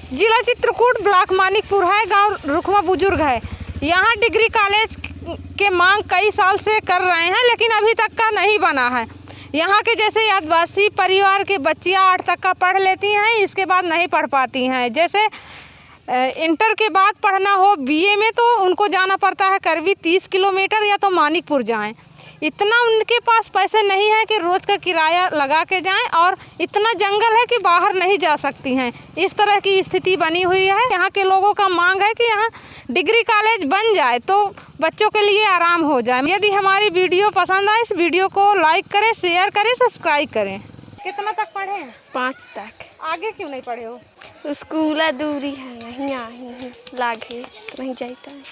जिला चित्रकूट, ब्लॉक मानिकपुर है, गांव रुखमा बुजुर्ग है। यहाँ डिग्री कॉलेज के मांग कई साल से कर रहे हैं, लेकिन अभी तक का नहीं बना है। यहाँ के जैसे आदिवासी परिवार की बच्चियाँ 8 तक का पढ़ लेती हैं, इसके बाद नहीं पढ़ पाती हैं। जैसे इंटर के बाद पढ़ना हो बीए में, तो उनको जाना पड़ता है करवी 30 किलोमीटर, या तो मानिकपुर जाएं। इतना उनके पास पैसे नहीं है कि रोज़ का किराया लगा के जाएं, और इतना जंगल है कि बाहर नहीं जा सकती हैं। इस तरह की स्थिति बनी हुई है। यहाँ के लोगों का मांग है कि यहाँ डिग्री कॉलेज बन जाए तो बच्चों के लिए आराम हो जाए। यदि हमारी वीडियो पसंद आए, इस वीडियो को लाइक करें, शेयर करें, सब्सक्राइब करें। कितना तक पढ़े हैं? 5 तक। आगे क्यों नहीं पढ़े हो? स्कूल दूरी है, नहीं लागे नहीं जाता है।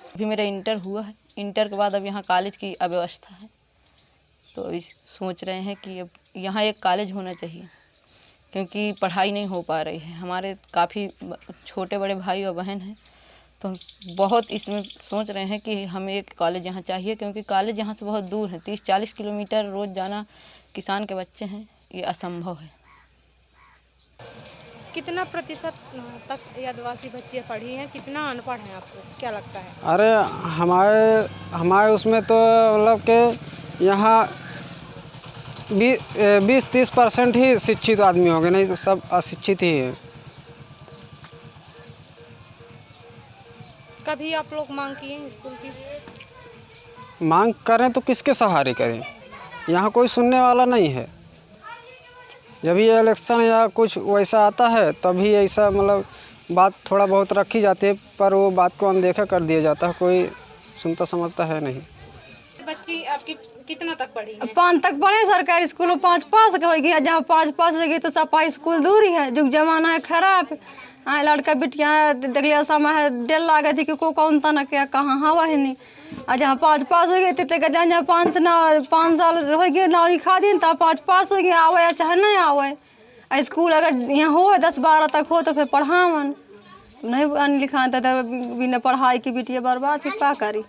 अभी मेरा इंटर हुआ है, इंटर के बाद अब यहाँ कॉलेज की अव्यवस्था है, तो सोच रहे हैं कि अब यहाँ एक कॉलेज होना चाहिए, क्योंकि पढ़ाई नहीं हो पा रही है। हमारे काफ़ी छोटे बड़े भाई और बहन हैं, तो हम बहुत इसमें सोच रहे हैं कि हमें एक कॉलेज यहाँ चाहिए, क्योंकि कॉलेज यहाँ से बहुत दूर है। 30-40 किलोमीटर रोज़ जाना, किसान के बच्चे हैं, ये असंभव है। कितना प्रतिशत तक आदिवासी बच्चियाँ पढ़ी हैं, कितना अनपढ़ हैं, आपको क्या लगता है? अरे हमारे उसमें तो मतलब कि यहाँ 20-30% ही शिक्षित आदमी होंगे, नहीं तो सब अशिक्षित ही है। कभी आप लोग मांग किए हैं स्कूल की? मांग करें तो किसके सहारे करें? यहाँ कोई सुनने वाला नहीं है। जब ये इलेक्शन या कुछ वैसा आता है तभी ऐसा मतलब बात थोड़ा बहुत रखी जाती है, पर वो बात को अनदेखा कर दिया जाता है, कोई सुनता समझता है नहीं। बच्ची आपकी कितना तक पढ़ी है? 5 तक पढ़े सरकारी स्कूल में, 5 पास हो गया। जहाँ 5 पास हो गई तो सफाई स्कूल दूरी है, जुग जमाना है खराब। लड़का बिटिया देख लिया समय डेल लागे थी कि को कौन तना क्या कहाँ हवा है नहीं। और जहाँ 5 पास हो गए थे जहाँ 5 साल हो गए नौकरी खा दिन, तब 5 पास हो गया, आवे चाहे नहीं आवे। स्कूल अगर यहाँ हो 10-12 तक हो तो फिर पढ़ावन, नहीं लिखा तो बिना पढ़ाई की बिटिया बर्बाद फिर क्या करी।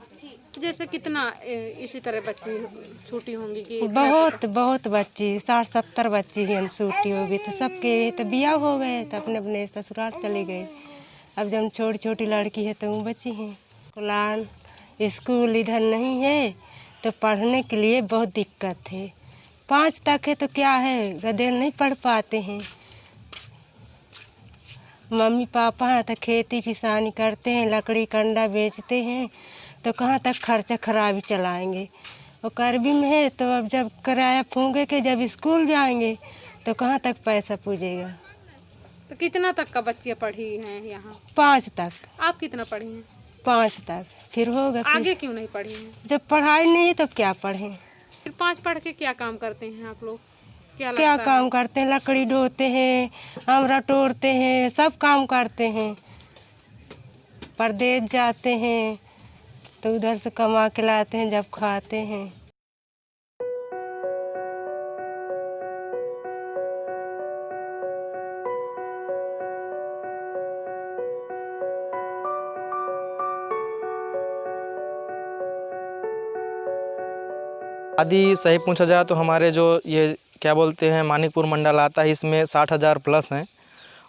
जैसे कितना इसी तरह बच्ची छूटी होंगी कि बहुत बच्ची 60-70 बच्ची हैं छूटी होगी, तो सबके तो बियाह हो गए, तो अपने अपने ससुराल चले गए। अब जब छोटी छोटी लड़की है तो वो बच्ची हैं। कुलान स्कूल इधर नहीं है तो पढ़ने के लिए बहुत दिक्कत है। 5 तक है तो क्या है, गधे नहीं पढ़ पाते हैं। मम्मी पापा हैं तो खेती किसानी करते हैं, लकड़ी कंडा बेचते हैं, तो कहाँ तक खर्चा खराबी चलाएंगे। और करबी में है तो अब जब किराया फूंके के जब स्कूल जाएंगे तो कहाँ तक पैसा पूजेगा। तो कितना तक का बच्चियाँ पढ़ी हैं यहाँ? 5 तक। आप कितना पढ़ी हैं? 5 तक। फिर होगा फिर। आगे क्यों नहीं पढ़ी हैं? जब पढ़ाई नहीं है तो क्या पढ़ें? फिर 5 पढ़ के क्या काम करते हैं आप लोग? क्या काम करते हैं? लकड़ी ढोते हैं, हमरा तोड़ते हैं, सब काम करते हैं। परदेश जाते हैं तो उधर से कमा के लाते हैं, जब खाते हैं। आदि सही पूछा जाए तो हमारे जो ये क्या बोलते हैं मानिकपुर मंडल आता है, इसमें 60,000 प्लस हैं,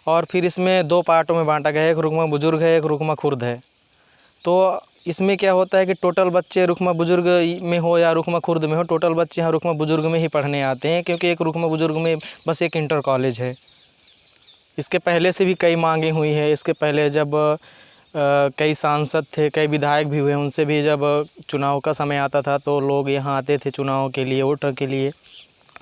और फिर इसमें 2 पार्टों में बांटा गया है। एक रुकमा बुजुर्ग है, एक रुकमा खुर्द है। तो इसमें क्या होता है कि टोटल बच्चे रुकमा बुजुर्ग में हो या रुकमा खुर्द में हो, टोटल बच्चे यहाँ रुकमा बुजुर्ग में ही पढ़ने आते हैं, क्योंकि एक रुकमा बुजुर्ग में बस एक इंटर कॉलेज है। इसके पहले से भी कई मांगें हुई हैं। इसके पहले जब कई सांसद थे, कई विधायक भी हुए, उनसे भी जब चुनाव का समय आता था तो लोग यहाँ आते थे चुनाव के लिए, वोट के लिए,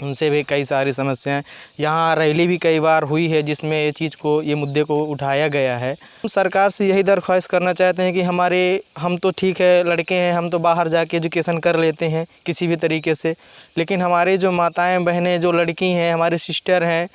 उनसे भी कई सारी समस्याएं। यहाँ रैली भी कई बार हुई है जिसमें ये चीज़ को, ये मुद्दे को उठाया गया है। हम सरकार से यही दरख्वास्त करना चाहते हैं कि हम तो ठीक है लड़के हैं, हम तो बाहर जाके एजुकेशन कर लेते हैं किसी भी तरीके से, लेकिन हमारे जो माताएं बहनें जो लड़की हैं, हमारे सिस्टर हैं,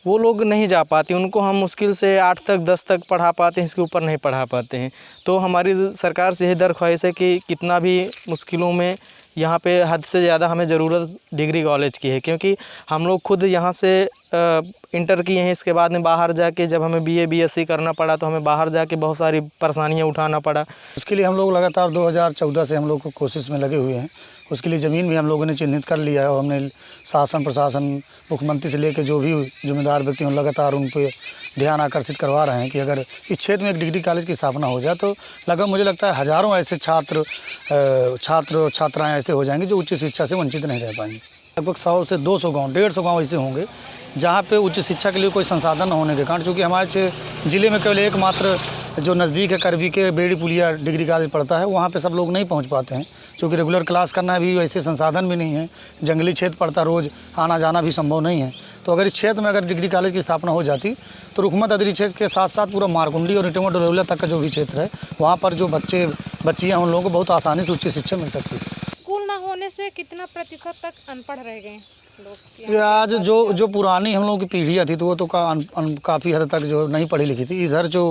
वो लोग नहीं जा पाती। उनको हम मुश्किल से 8 तक 10 तक पढ़ा पाते हैं, इसके ऊपर नहीं पढ़ा पाते हैं। तो हमारी सरकार से यही दरख्वास्त है कि कितना भी मुश्किलों में यहाँ पे हद से ज़्यादा हमें ज़रूरत डिग्री कॉलेज की है, क्योंकि हम लोग खुद यहाँ से इंटर किए हैं, इसके बाद में बाहर जाके जब हमें BA BSc करना पड़ा तो हमें बाहर जाके बहुत सारी परेशानियाँ उठाना पड़ा। उसके लिए हम लोग लगातार 2014 से हम लोग को कोशिश में लगे हुए हैं, उसके लिए ज़मीन भी हम लोगों ने चिन्हित कर लिया है और हमने शासन प्रशासन मुख्यमंत्री से लेकर जो भी जिम्मेदार व्यक्ति हैं लगातार उन पर ध्यान आकर्षित करवा रहे हैं कि अगर इस क्षेत्र में एक डिग्री कॉलेज की स्थापना हो जाए तो लगभग मुझे लगता है हज़ारों ऐसे छात्र छात्राएँ ऐसे हो जाएंगे जो उच्च शिक्षा से वंचित नहीं रह पाएंगे। लगभग 100 से 200 गाँव 150 गाँव ऐसे होंगे जहाँ पे उच्च शिक्षा के लिए कोई संसाधन न होने के कारण, चूँकि हमारे ज़िले में केवल एकमात्र जो नज़दीक है करबी के बेड़ी पुलिया डिग्री कॉलेज पड़ता है, वहाँ पे सब लोग नहीं पहुँच पाते हैं, क्योंकि रेगुलर क्लास करना भी वैसे संसाधन भी नहीं है, जंगली क्षेत्र पड़ता, रोज़ आना जाना भी संभव नहीं है। तो अगर इस क्षेत्र में अगर डिग्री कॉलेज की स्थापना हो जाती तो रुकमा ददरी क्षेत्र के साथ साथ पूरा मारकुंडी और इटवा डोरौला तक का जो भी क्षेत्र है वहाँ पर जो बच्चियाँ उन लोगों को बहुत आसानी से उच्च शिक्षा मिल सकती है। स्कूल ना होने से कितना प्रतिशत तक अनपढ़ रह गए लोग? आज जो पुरानी हम लोगों की पीढ़ियाँ थी तो वो तो काफ़ी हद तक जो नहीं पढ़ी लिखी थी। इधर जो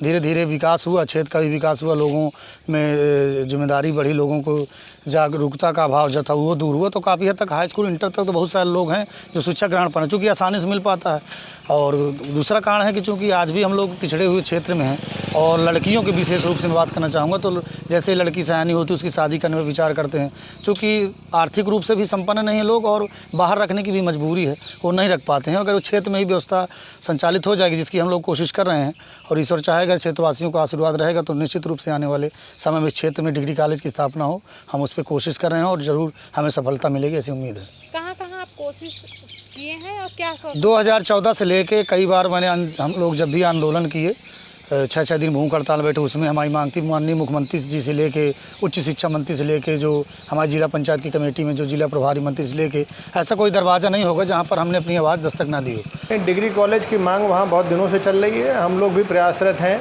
धीरे धीरे विकास हुआ, क्षेत्र का भी विकास हुआ, लोगों में जिम्मेदारी बढ़ी, लोगों को जागरूकता का अभाव जो था वो दूर हुआ, तो काफ़ी हद तक हाई स्कूल इंटर तक तो बहुत सारे लोग हैं जो शिक्षा ग्रहण पर हैं, चूँकि आसानी से मिल पाता है। और दूसरा कारण है कि चूँकि आज भी हम लोग पिछड़े हुए क्षेत्र में हैं और लड़कियों के विशेष रूप से मैं बात करना चाहूँगा, तो जैसे लड़की सयानी होती है उसकी शादी करने में विचार करते हैं, चूँकि आर्थिक रूप से भी संपन्न नहीं है लोग और बाहर रखने की भी मजबूरी है, वो नहीं रख पाते हैं। अगर वो क्षेत्र में ही व्यवस्था संचालित हो जाएगी, जिसकी हम लोग कोशिश कर रहे हैं और ईश्वर चाहेगा क्षेत्रवासियों का आशीर्वाद रहेगा तो निश्चित रूप से आने वाले समय में इस क्षेत्र में डिग्री कॉलेज की स्थापना हो, हम उस पर कोशिश कर रहे हैं और ज़रूर हमें सफलता मिलेगी, ऐसी उम्मीद है। कहाँ कहाँ आप कोशिश किए हैं और क्या 2014 से लेके कई बार हम लोग जब भी आंदोलन किए, 6 दिन भूख हड़ताल बैठे, उसमें हमारी मांग थी माननीय मुख्यमंत्री जी से लेके उच्च शिक्षा मंत्री से लेके जो हमारी जिला पंचायत की कमेटी में जो जिला प्रभारी मंत्री से लेके, ऐसा कोई दरवाज़ा नहीं होगा जहां पर हमने अपनी आवाज़ दस्तक ना दी हो। डिग्री कॉलेज की मांग वहाँ बहुत दिनों से चल रही है। हम लोग भी प्रयासरत हैं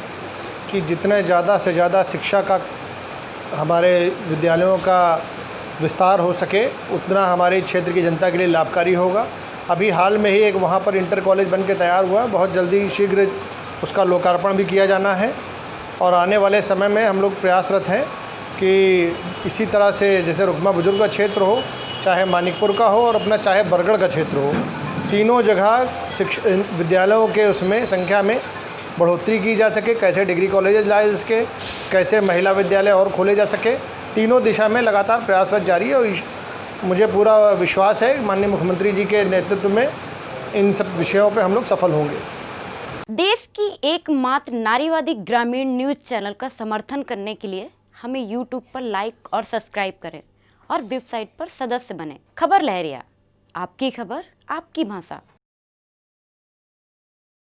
कि जितने ज़्यादा से ज़्यादा शिक्षा का हमारे विद्यालयों का विस्तार हो सके उतना हमारे क्षेत्र की जनता के लिए लाभकारी होगा। अभी हाल में ही एक वहाँ पर इंटर कॉलेज बन के तैयार हुआ, बहुत जल्दी शीघ्र उसका लोकार्पण भी किया जाना है और आने वाले समय में हम लोग प्रयासरत हैं कि इसी तरह से जैसे रुकमा बुजुर्ग का क्षेत्र हो, चाहे मानिकपुर का हो और अपना चाहे बरगढ़ का क्षेत्र हो, तीनों जगह विद्यालयों के उसमें संख्या में बढ़ोतरी की जा सके, कैसे डिग्री कॉलेज लाए सके, कैसे महिला विद्यालय और खोले जा सके, तीनों दिशा में लगातार प्रयासरत जारी है और मुझे पूरा विश्वास है माननीय मुख्यमंत्री जी के नेतृत्व में इन सब विषयों पे हम लोग सफल होंगे। देश की एकमात्र नारीवादी ग्रामीण न्यूज़ चैनल का समर्थन करने के लिए हमें YouTube पर लाइक और सब्सक्राइब करें और वेबसाइट पर सदस्य बने। खबर लहरिया, आपकी खबर, आपकी भाषा।